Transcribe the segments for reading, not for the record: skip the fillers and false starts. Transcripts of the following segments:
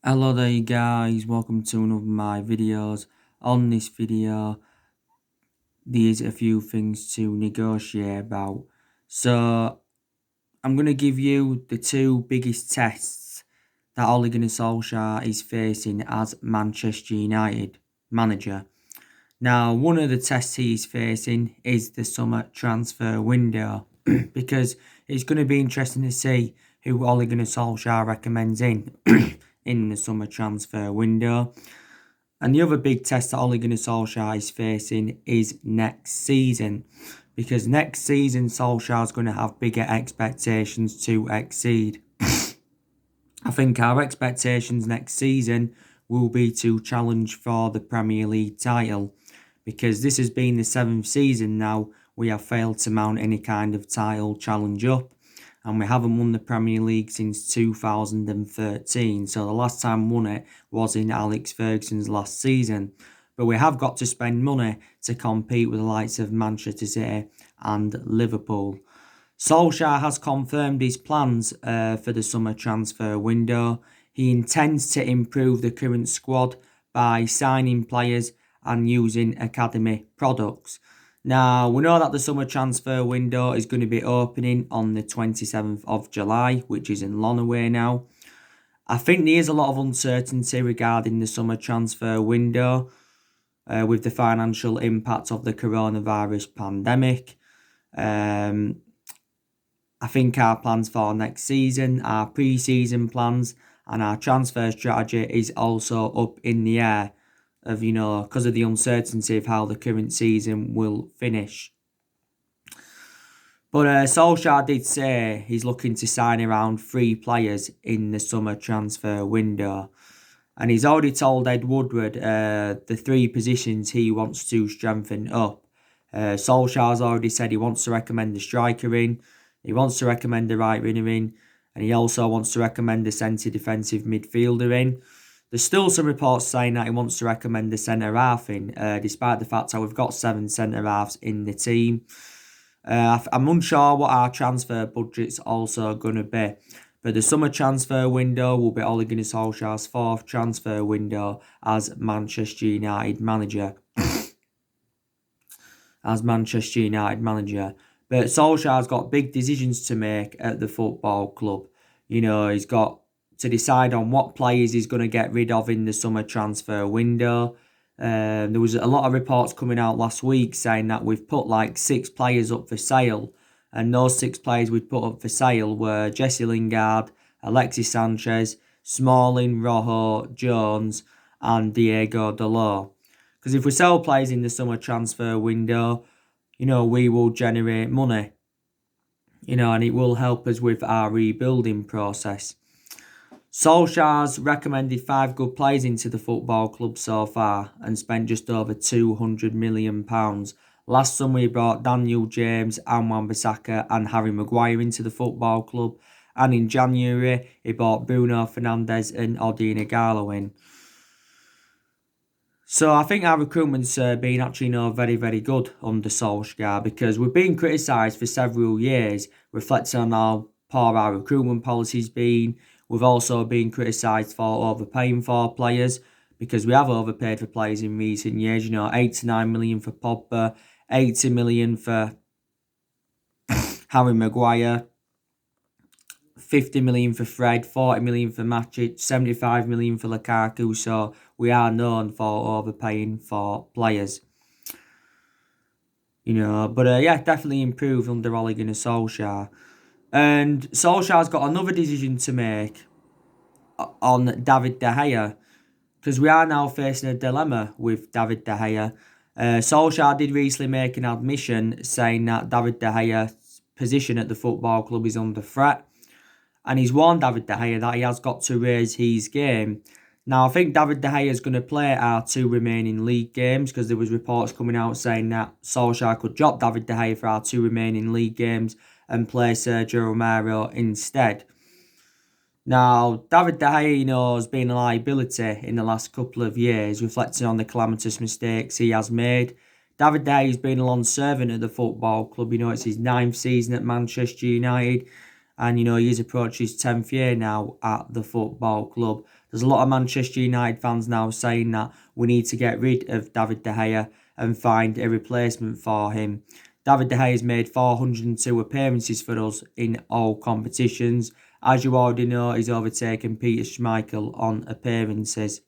Hello there guys, welcome to another of my videos. On this video, there's a few things to negotiate about. So, I'm going to give you the two biggest tests that Ole Gunnar Solskjaer is facing as Manchester United manager. Now, one of the tests he's facing is the summer transfer window because it's going to be interesting to see who Ole Gunnar Solskjaer recommends in the summer transfer window. And the other big test that Ole Gunnar Solskjaer is facing is next season. Because next season, Solskjaer's going to have bigger expectations to exceed. I think our expectations next season will be to challenge for the Premier League title. Because this has been the 7th season now, we have failed to mount any kind of title challenge up. And we haven't won the Premier League since 2013. So the last time we won it was in Alex Ferguson's last season. But we have got to spend money to compete with the likes of Manchester City and Liverpool. Solskjaer has confirmed his plans for the summer transfer window. He intends to improve the current squad by signing players and using academy products. Now, we know that the summer transfer window is going to be opening on the 27th of July, which is in long away now. I think there is a lot of uncertainty regarding the summer transfer window with the financial impact of the coronavirus pandemic. I think our plans for next season, our pre-season plans and our transfer strategy is also up in the air because of the uncertainty of how the current season will finish. But Solskjaer did say he's looking to sign around 3 players in the summer transfer window. And he's already told Ed Woodward the 3 positions he wants to strengthen up. Solskjaer's already said he wants to recommend a striker in, he wants to recommend a right winger in, and he also wants to recommend a centre defensive midfielder in. There's still some reports saying that he wants to recommend a centre-half in, despite the fact that we've got 7 centre-halves in the team. I'm unsure what our transfer budget's also going to be. But the summer transfer window will be Ole Gunnar Solskjaer's 4th transfer window as Manchester United manager. But Solskjaer's got big decisions to make at the football club. He's got to decide on what players he's going to get rid of in the summer transfer window. There was a lot of reports coming out last week saying that we've put like 6 players up for sale. And those 6 players we've put up for sale were Jesse Lingard, Alexis Sanchez, Smalling, Rojo, Jones and Diego Dalot. Because if we sell players in the summer transfer window, we will generate money. And it will help us with our rebuilding process. Solskjaer's recommended 5 good players into the football club so far and spent just over £200 million. Last summer he brought Daniel James, Wan-Bissaka and Harry Maguire into the football club. And in January he brought Bruno Fernandes and Odion Ighalo in. So I think our recruitment's been actually very, very good under Solskjaer because we've been criticised for several years, reflecting on how poor our recruitment policy's been. We've also been criticised for overpaying for players because we have overpaid for players in recent years. 89 million for Pogba, 80 million for Harry Maguire, 50 million for Fred, 40 million for Matic, 75 million for Lukaku. So we are known for overpaying for players. Definitely improved under Ole Gunnar Solskjaer. And Solskjaer's got another decision to make on David De Gea. Because we are now facing a dilemma with David De Gea. Solskjaer did recently make an admission saying that David De Gea's position at the football club is under threat. And he's warned David De Gea that he has got to raise his game. Now, I think David De Gea is going to play our 2 remaining league games because there was reports coming out saying that Solskjaer could drop David De Gea for our 2 remaining league games and play Sergio Romero instead. Now, David De Gea, has been a liability in the last couple of years, reflecting on the calamitous mistakes he has made. David De Gea has been a long servant at the football club. It's his 9th season at Manchester United. And, he's approached his 10th year now at the football club. There's a lot of Manchester United fans now saying that we need to get rid of David De Gea and find a replacement for him. David De Gea has made 402 appearances for us in all competitions. As you already know, he's overtaken Peter Schmeichel on appearances.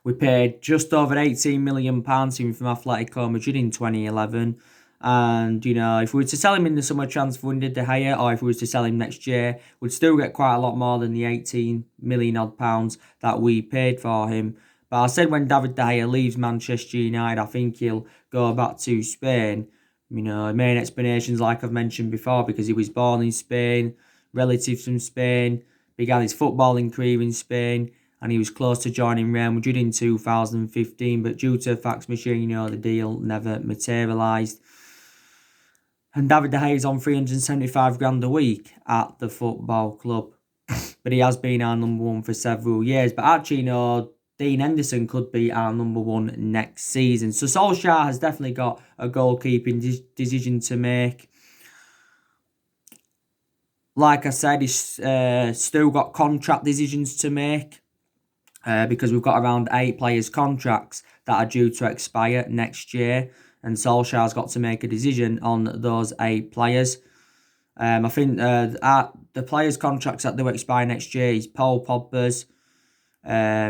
We paid just over £18 million from Atletico Madrid in 2011. And, if we were to sell him in the summer transfer window, De Gea, or if we were to sell him next year, we'd still get quite a lot more than the 18 million odd pounds that we paid for him. But I said when David De Gea leaves Manchester United, I think he'll go back to Spain. Main explanations like I've mentioned before, because he was born in Spain, relatives from Spain, began his footballing career in Spain, and he was close to joining Real Madrid in 2015, but due to a fax machine, the deal never materialised. And David De Gea is on 375 grand a week at the football club. But he has been our number one for several years. But actually, Dean Henderson could be our number one next season. So Sosljaker has definitely got a goalkeeping decision to make. Like I said, he's still got contract decisions to make. Because we've got around 8 players' contracts that are due to expire next year. And Solskjaer's got to make a decision on those 8 players. I think the players' contracts that do expire next year is Paul Pogba's.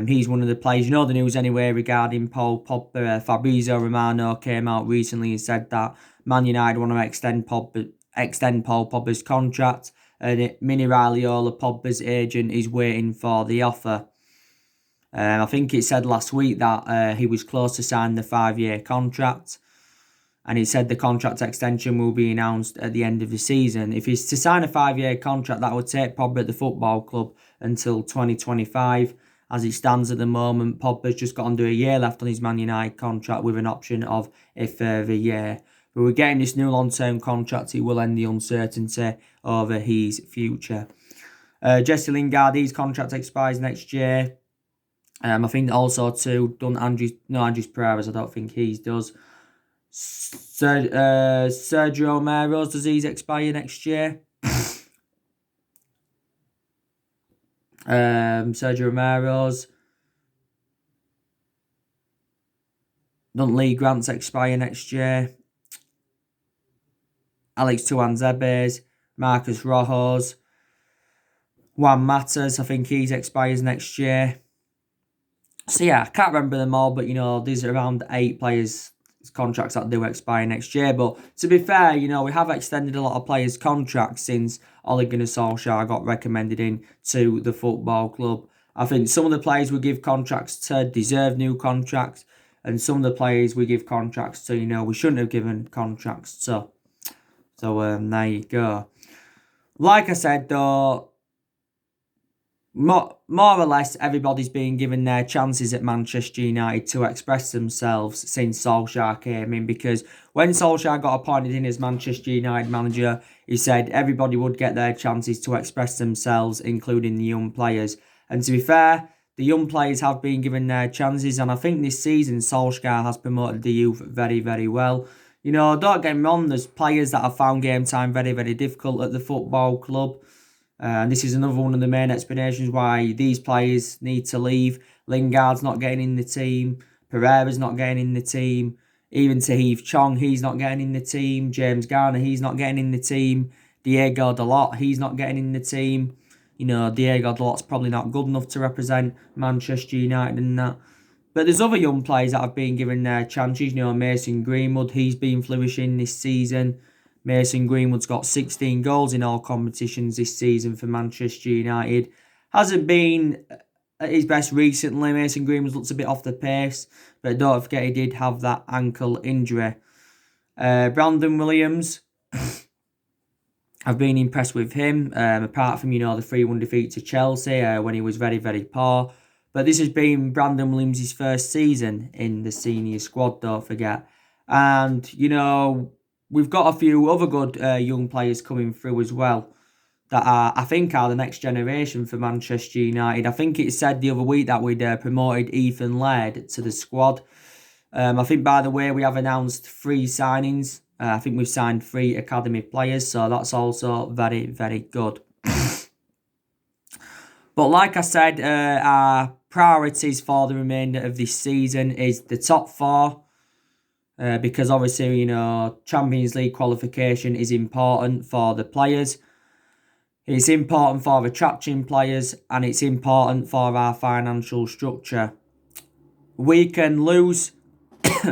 He's one of the players. You know the news anyway regarding Paul Pogba. Fabrizio Romano came out recently and said that Man United want to extend Paul Pogba's contract. And Mini Raiola, Pogba's agent, is waiting for the offer. I think it said last week that he was close to signing the 5-year contract. And he said the contract extension will be announced at the end of the season. If he's to sign a 5-year contract, that would take Pogba at the football club until 2025. As it stands at the moment, Pogba's just got under a year left on his Man United contract with an option of a further year. But we're getting this new long-term contract. It will end the uncertainty over his future. Jesse Lingard, his contract expires next year. I think also too, Andres Pereira's, I don't think he does. Sergio Romero's, does he expire next year? Sergio Romero's. Don't Lee Grant's expire next year. Alex Tuanzebe's, Marcus Rojo's. Juan Mata's, I think he expires next year. So yeah, I can't remember them all, but there's around 8 players' contracts that do expire next year. But to be fair, we have extended a lot of players' contracts since Ole Gunnar Solskjaer got recommended in to the football club. I think some of the players we give contracts to deserve new contracts, and some of the players we give contracts to, we shouldn't have given contracts to. So there you go. Like I said though, more or less, everybody's been given their chances at Manchester United to express themselves since Solskjaer came in, because when Solskjaer got appointed in as Manchester United manager, he said everybody would get their chances to express themselves, including the young players. And to be fair, the young players have been given their chances, and I think this season Solskjaer has promoted the youth very, very well. Don't get me wrong, there's players that have found game time very, very difficult at the football club. And this is another one of the main explanations why these players need to leave. Lingard's not getting in the team. Pereira's not getting in the team. Even Tahith Chong, he's not getting in the team. James Garner, he's not getting in the team. Diego Dalot, he's not getting in the team. Diego Dalot's probably not good enough to represent Manchester United and that. But there's other young players that have been given their chances. Mason Greenwood, he's been flourishing this season. Mason Greenwood's got 16 goals in all competitions this season for Manchester United. Hasn't been at his best recently. Mason Greenwood looks a bit off the pace, but don't forget he did have that ankle injury. Brandon Williams, I've been impressed with him, apart from, the 3-1 defeat to Chelsea when he was very, very poor. But this has been Brandon Williams' first season in the senior squad, don't forget. And, we've got a few other good young players coming through as well that I think are the next generation for Manchester United. I think it said the other week that we'd promoted Ethan Laird to the squad. I think, by the way, we have announced 3 signings I think we've signed 3 academy players, so that's also very, very good. But like I said, our priorities for the remainder of this season is the top 4. Because obviously, you know, Champions League qualification is important for the players. It's important for attracting players, and it's important for our financial structure. We can lose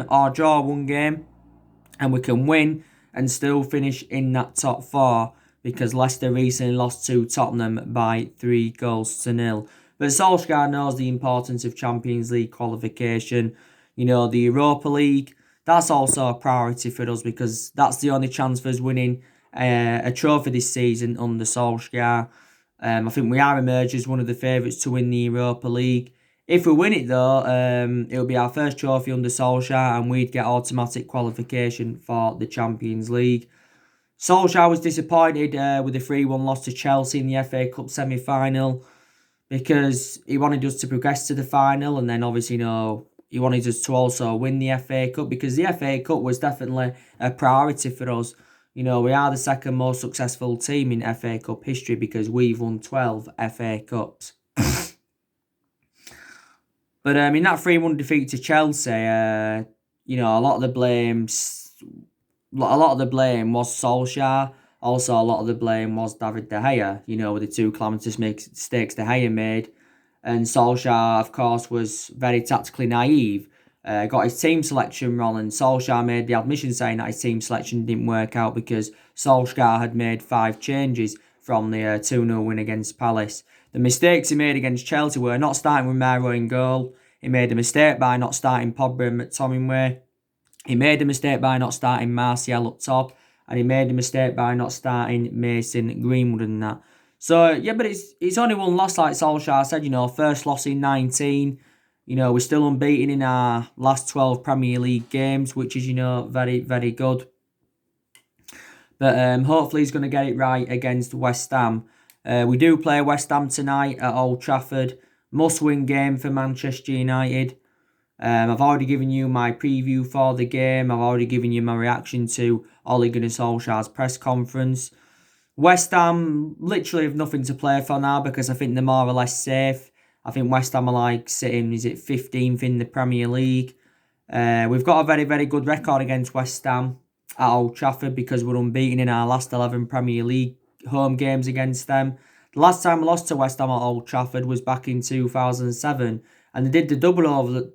or draw one game, and we can win and still finish in that top 4, because Leicester recently lost to Tottenham by 3-0. But Solskjaer knows the importance of Champions League qualification. You know, the Europa League, that's also a priority for us, because that's the only chance for us winning a trophy this season under Solskjaer. I think we are emerged as one of the favourites to win the Europa League. If we win it though, it'll be our first trophy under Solskjaer, and we'd get automatic qualification for the Champions League. Solskjaer was disappointed with the 3-1 loss to Chelsea in the FA Cup semi-final, because he wanted us to progress to the final, and then obviously, you know, he wanted us to also win the FA Cup, because the FA Cup was definitely a priority for us. You know, we are the second most successful team in FA Cup history, because we've won 12 FA Cups. But in that 3-1 defeat to Chelsea, you know, a lot of the blame was Solskjaer. Also, a lot of the blame was David De Gea, you know, with the 2 calamitous mistakes De Gea made. And Solskjaer, of course, was very tactically naive. Got his team selection wrong, and Solskjaer made the admission saying that his team selection didn't work out because Solskjaer had made 5 changes from the 2-0 win against Palace. The mistakes he made against Chelsea were not starting with Mero in goal. He made a mistake by not starting Pogba and McTominay. He made a mistake by not starting Martial up top. And he made a mistake by not starting Mason Greenwood and that. So, yeah, but it's only one loss, like Solskjaer said, you know, first loss in 19. You know, we're still unbeaten in our last 12 Premier League games, which is, you know, very, very good. But hopefully he's going to get it right against West Ham. We do play West Ham tonight at Old Trafford. Must-win game for Manchester United. I've already given you my preview for the game. I've already given you my reaction to Ole Gunnar Solskjaer's press conference. West Ham literally have nothing to play for now, because I think they're more or less safe. I think West Ham are like sitting, 15th in the Premier League. We've got a very, very good record against West Ham at Old Trafford, because we're unbeaten in our last 11 Premier League home games against them. The last time we lost to West Ham at Old Trafford was back in 2007, and they did the double over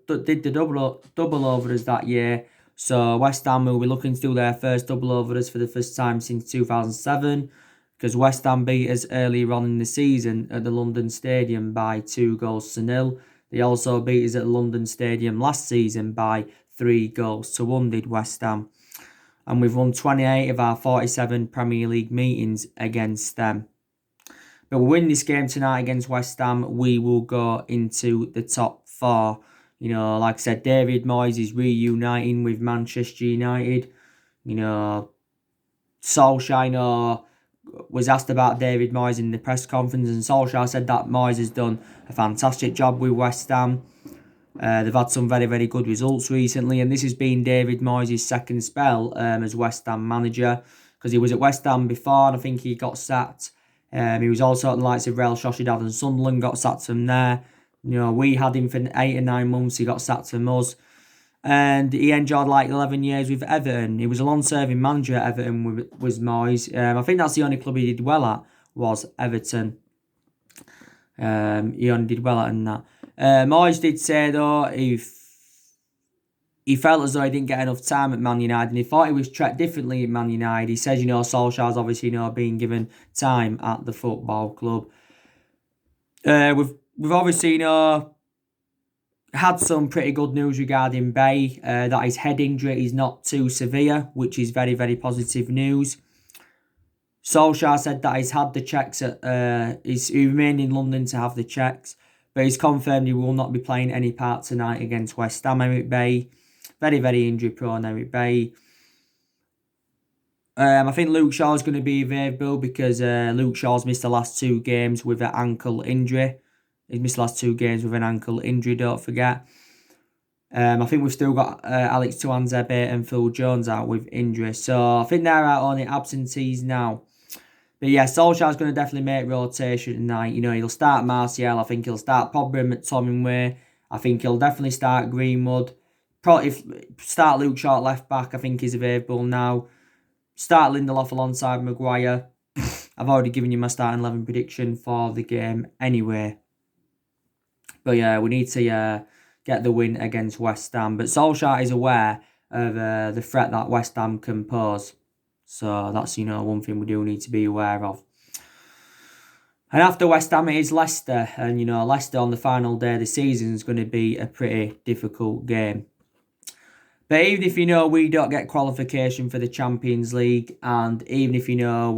us that year. So West Ham will be looking to do their first double over us for the first time since 2007, because West Ham beat us earlier on in the season at the London Stadium by 2-0. They also beat us at the London Stadium last season by 3-1, did West Ham. And we've won 28 of our 47 Premier League meetings against them. But we win this game tonight against West Ham, we will go into the top 4. You know, like I said, David Moyes is reuniting with Manchester United. You know, Solskjaer was asked about David Moyes in the press conference, and Solskjaer said that Moyes has done a fantastic job with West Ham. They've had some very, very good results recently, and this has been David Moyes' second spell as West Ham manager, because he was at West Ham before, and I think he got sacked. He was also at the likes of Real Sociedad and Sunderland, got sacked from there. You know, we had him for 8 or 9 months, he got sacked from us. And he enjoyed like 11 years with Everton. He was a long-serving manager at Everton, was Moyes. I think that's the only club he did well at, was Everton. He only did well at that. Moyes did say, though, he felt as though he didn't get enough time at Man United, and he thought he was treated differently at Man United. He says, you know, Solskjaer's obviously, you know, being given time at the football club. We've obviously, you know, had some pretty good news regarding Bay, that his head injury is not too severe, which is very, very positive news. Solskjaer said that he's had the checks he remained in London to have the checks, but he's confirmed he will not be playing any part tonight against West Ham. Eric Bay, very, very injury prone, Eric Bay. I think Luke Shaw's going to be available, because Luke Shaw's missed the last 2 games with an ankle injury. He's missed the last 2 games with an ankle injury, don't forget. I think we've still got Alex Tuanzebe and Phil Jones out with injury. So I think they're our only absentees now. But yeah, Solskjaer's going to definitely make rotation tonight. He'll start Martial. I think he'll start Pogba and McTominay. I think he'll definitely start Greenwood. Probably start Luke Shaw left back. I think he's available now. Start Lindelof alongside Maguire. I've already given you my starting 11 prediction for the game anyway. But yeah, we need to get the win against West Ham. But Solskjaer is aware of the threat that West Ham can pose. So that's, one thing we do need to be aware of. And after West Ham, it is Leicester. And, Leicester on the final day of the season is going to be a pretty difficult game. But even if we don't get qualification for the Champions League, and even if we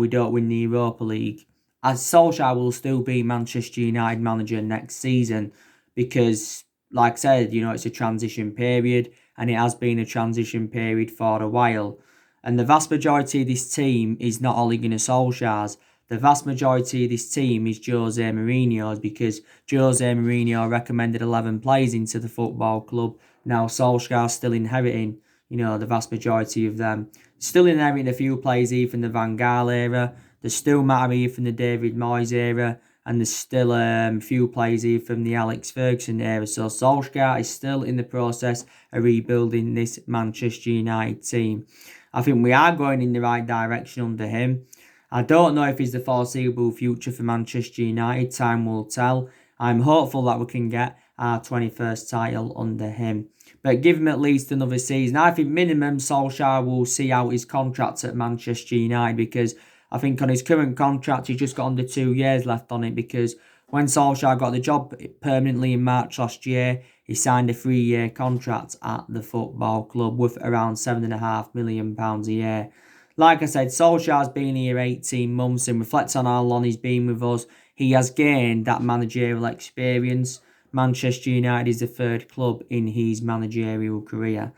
don't win the Europa League, as Solskjaer will still be Manchester United manager next season, because, like I said, it's a transition period, and it has been a transition period for a while. And the vast majority of this team is not Ole Gunnar Solskjaer's. The vast majority of this team is Jose Mourinho's, because Jose Mourinho recommended 11 players into the football club. Now Solskjaer's still inheriting, the vast majority of them. Still inheriting a few players here from the Van Gaal era. There's still Matter here from the David Moyes era. And there's still a few players here from the Alex Ferguson era. So Solskjaer is still in the process of rebuilding this Manchester United team. I think we are going in the right direction under him. I don't know if he's the foreseeable future for Manchester United. Time will tell. I'm hopeful that we can get our 21st title under him. But give him at least another season. I think minimum Solskjaer will see out his contract at Manchester United, because I think on his current contract he's just got under 2 years left on it, because when Solskjaer got the job permanently in March last year, he signed a 3-year contract at the football club worth around £7.5 million a year. Like I said, Solskjaer's been here 18 months, and reflects on how long he's been with us, he has gained that managerial experience. Manchester United is the third club in his managerial career.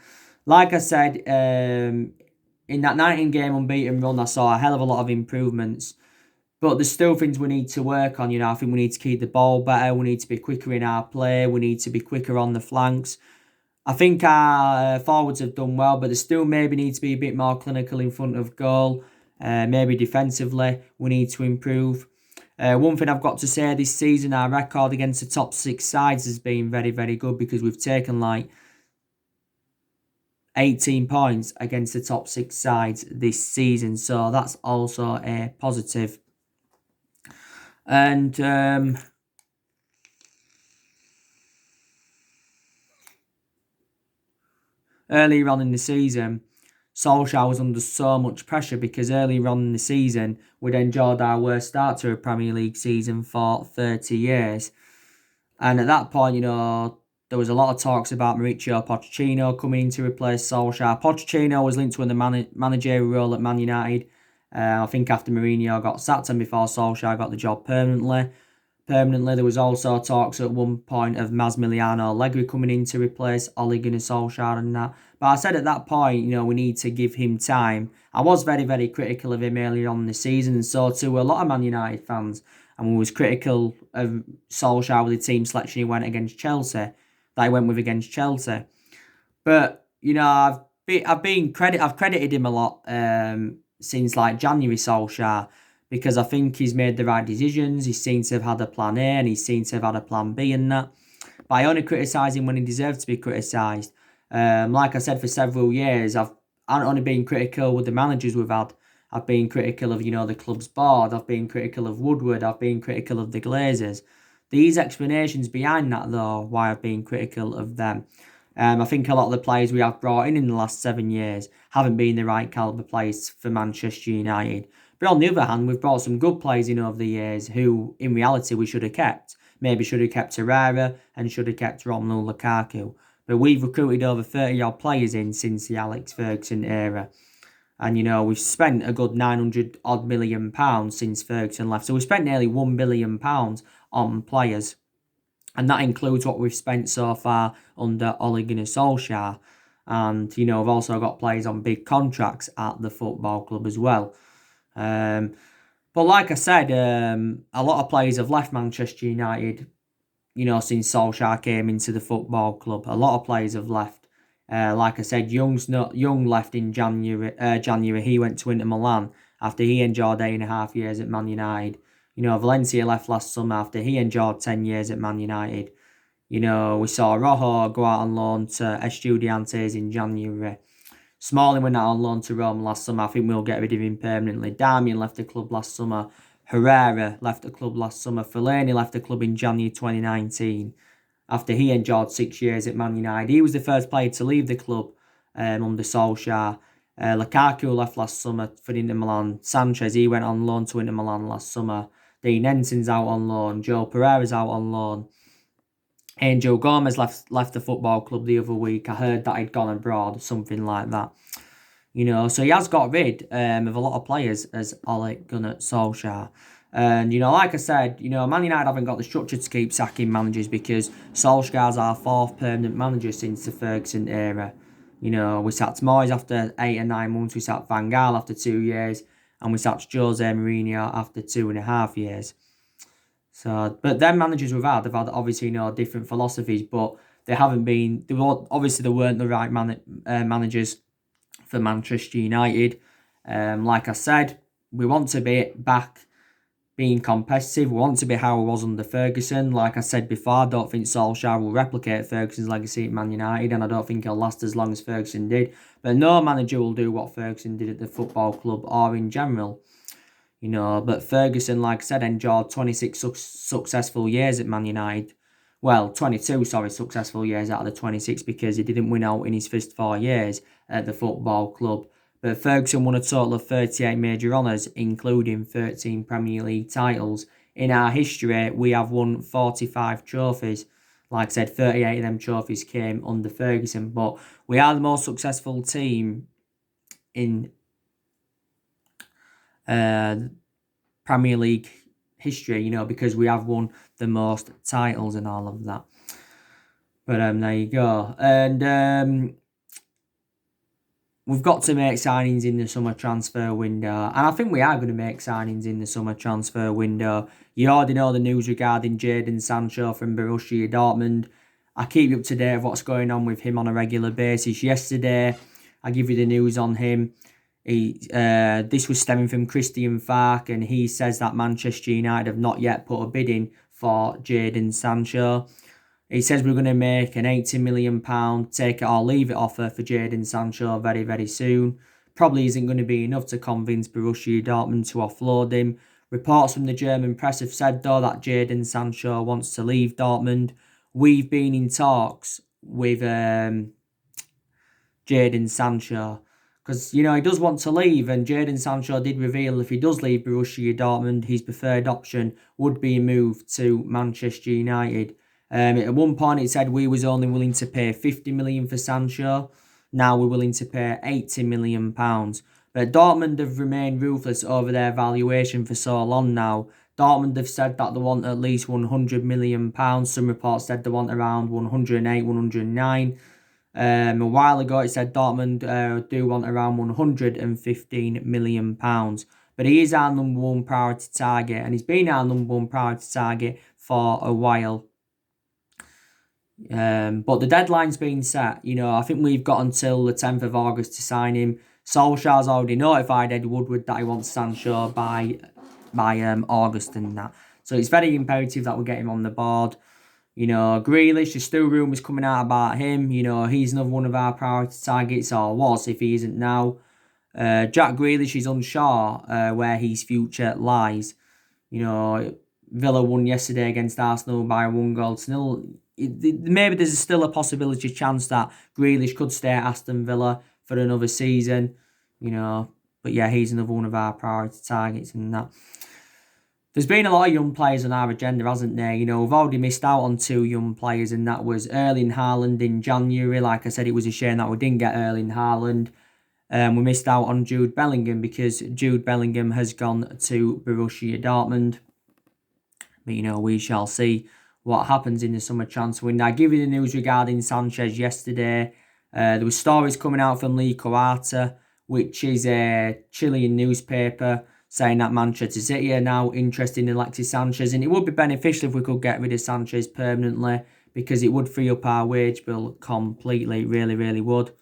Like I said, in that 19-game unbeaten run, I saw a hell of a lot of improvements. But there's still things we need to work on. I think we need to keep the ball better. We need to be quicker in our play. We need to be quicker on the flanks. I think our forwards have done well, but there still maybe need to be a bit more clinical in front of goal. Maybe defensively, we need to improve. One thing I've got to say this season, our record against the top 6 sides has been very, very good, because we've taken 18 points against the top 6 sides this season. So that's also a positive. And earlier on in the season, Solskjaer was under so much pressure, because earlier on in the season, we'd enjoyed our worst start to a Premier League season for 30 years. And at that point, there was a lot of talks about Mauricio Pochettino coming in to replace Solskjaer. Pochettino was linked to the managerial role at Man United. I think after Mourinho got sacked and before Solskjaer got the job permanently. There was also talks at one point of Massimiliano Allegri coming in to replace Ole Gunnar Solskjaer and that. But I said at that point, we need to give him time. I was very, very critical of him earlier on in the season, and so too a lot of Man United fans. And we was critical of Solskjaer with the team selection he went against Chelsea, that he went with against Chelsea. But I've credited him a lot since January, Solskjaer, because I think he's made the right decisions. He seems to have had a plan A, and he seems to have had a plan B and that. But I only criticise him when he deserves to be criticised. Like I said, for several years, I've only been critical with the managers we've had. I've been critical of, the club's board. I've been critical of Woodward. I've been critical of the Glazers. These explanations behind that, though, why I've been critical of them. I think a lot of the players we have brought in the last 7 years haven't been the right calibre players for Manchester United. But on the other hand, we've brought some good players in over the years who, in reality, we should have kept. Maybe should have kept Herrera and should have kept Romelu Lukaku. But we've recruited over 30-odd players in since the Alex Ferguson era. And, we've spent a good £900-odd million since Ferguson left. So we've spent nearly £1 billion on players. And that includes what we've spent so far under Ole Gunnar Solskjaer. And, we've also got players on big contracts at the football club as well. But like I said, a lot of players have left Manchester United since Sosljaker came into the football club. A lot of players have left. Like I said, Young left in January. January he went to Inter Milan after he enjoyed 8.5 years at Man United. Valencia left last summer after he enjoyed 10 years at Man United. We saw Rojo go out on loan to Estudiantes in January. Smalling went out on loan to Rome last summer. I think we'll get rid of him permanently. Darmian left the club last summer. Herrera left the club last summer. Fellaini left the club in January 2019 after he enjoyed 6 years at Man United. He was the first player to leave the club under Solskjaer. Lukaku left last summer for Inter Milan. Sanchez, he went on loan to Inter Milan last summer. Dean Ensign's out on loan. Joe Pereira's out on loan. Angel Gomez left the football club the other week. I heard that he'd gone abroad or something like that. So he has got rid of a lot of players as Ole Gunnar Solskjaer. And, like I said, Man United haven't got the structure to keep sacking managers because Solskjaer's our fourth permanent manager since the Ferguson era. We sacked Moyes after 8 or 9 months. We sacked Van Gaal after 2 years. And we sacked Jose Mourinho after 2.5 years. So, but them managers they've had obviously different philosophies, but they haven't been. They weren't the right managers for Manchester United. Like I said, we want to be back being competitive. We want to be how it was under Ferguson. Like I said before, I don't think Solskjaer will replicate Ferguson's legacy at Man United, and I don't think he'll last as long as Ferguson did. But no manager will do what Ferguson did at the football club or in general. But Ferguson, like I said, enjoyed 26 successful years at Man United. Well, 22, successful years out of the 26 because he didn't win out in his first 4 years at the football club. But Ferguson won a total of 38 major honours, including 13 Premier League titles. In our history, we have won 45 trophies. Like I said, 38 of them trophies came under Ferguson. But we are the most successful team in Premier League history, because we have won the most titles and all of that. But there you go. And we've got to make signings in the summer transfer window. And I think we are going to make signings in the summer transfer window. You already know the news regarding Jadon Sancho from Borussia Dortmund. I keep you up to date with what's going on with him on a regular basis. Yesterday, I give you the news on him. This was stemming from Christian Falk, and he says that Manchester United have not yet put a bid in for Jadon Sancho. He says we're going to make an £80 million take it or leave it offer for Jadon Sancho very, very soon. Probably isn't going to be enough to convince Borussia Dortmund to offload him. Reports from the German press have said, though, that Jadon Sancho wants to leave Dortmund. We've been in talks with Jadon Sancho because, he does want to leave, and Jadon Sancho did reveal if he does leave Borussia Dortmund, his preferred option would be a move to Manchester United. At one point, it said we was only willing to pay £50 million for Sancho. Now we're willing to pay £80 million. But Dortmund have remained ruthless over their valuation for so long now. Dortmund have said that they want at least £100 million. Some reports said they want around 108, 109. A while ago, it said Dortmund do want around £115 million. But he is our number one priority target, and he's been our number one priority target for a while. But the deadline's been set. I think we've got until the 10th of August to sign him. Solskjaer's already notified Ed Woodward that he wants Sancho by August and that. So it's very imperative that we get him on the board. Grealish, there's still rumours coming out about him. He's another one of our priority targets, or was if he isn't now. Jack Grealish is unsure where his future lies. Villa won yesterday against Arsenal by 1-0. Maybe there's still a possibility, chance that Grealish could stay at Aston Villa for another season, But yeah, he's another one of our priority targets and that. There's been a lot of young players on our agenda, hasn't there? We've already missed out on 2 young players, and that was Erling Haaland in January. Like I said, it was a shame that we didn't get Erling Haaland. We missed out on Jude Bellingham because Jude Bellingham has gone to Borussia Dortmund. But, we shall see what happens in the summer transfer window. I give you the news regarding Sanchez yesterday. There were stories coming out from Lee Coata, which is a Chilean newspaper, saying that Manchester City are now interested in Alexis Sanchez, and it would be beneficial if we could get rid of Sanchez permanently, because it would free up our wage bill completely. It really, really would.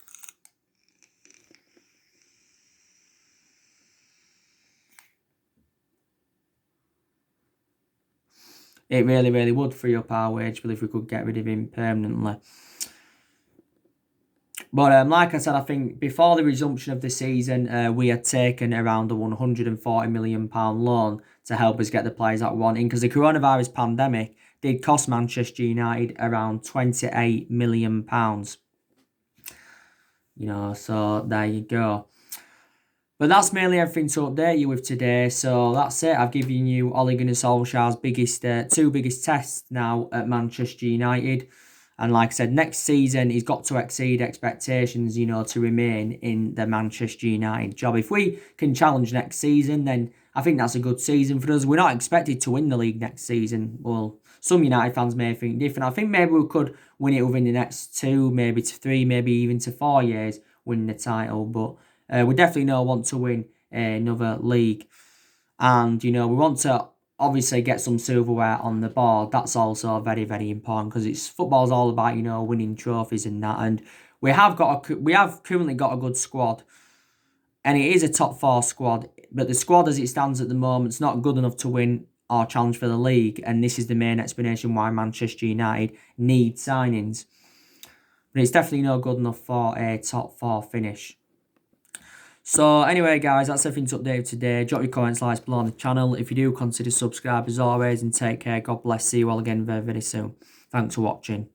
It really, really would free up our wage bill if we could get rid of him permanently. But like I said, I think before the resumption of the season, we had taken around a £140 million loan to help us get the players that we wanted, because the coronavirus pandemic did cost Manchester United around £28 million. So there you go. But that's mainly everything to update you with today. So that's it. I've given you Ole Gunnar Solskjaer's two biggest tests now at Manchester United. And like I said, next season he's got to exceed expectations, to remain in the Manchester United job. If we can challenge next season, then I think that's a good season for us. We're not expected to win the league next season. Well, some United fans may think different. I think maybe we could win it within the next 2, maybe to 3, maybe even to 4 years, winning the title. But we definitely don't want to win another league. And, we want to obviously get some silverware on the board. That's also very, very important, because football's all about, winning trophies and that. And we have currently got a good squad. And it is a top 4 squad. But the squad as it stands at the moment is not good enough to win or challenge for the league. And this is the main explanation why Manchester United need signings. But it's definitely not good enough for a top 4 finish. So anyway, guys, that's everything to update today. Drop your comments, likes below on the channel. If you do, consider subscribe as always, and take care. God bless. See you all again very, very soon. Thanks for watching.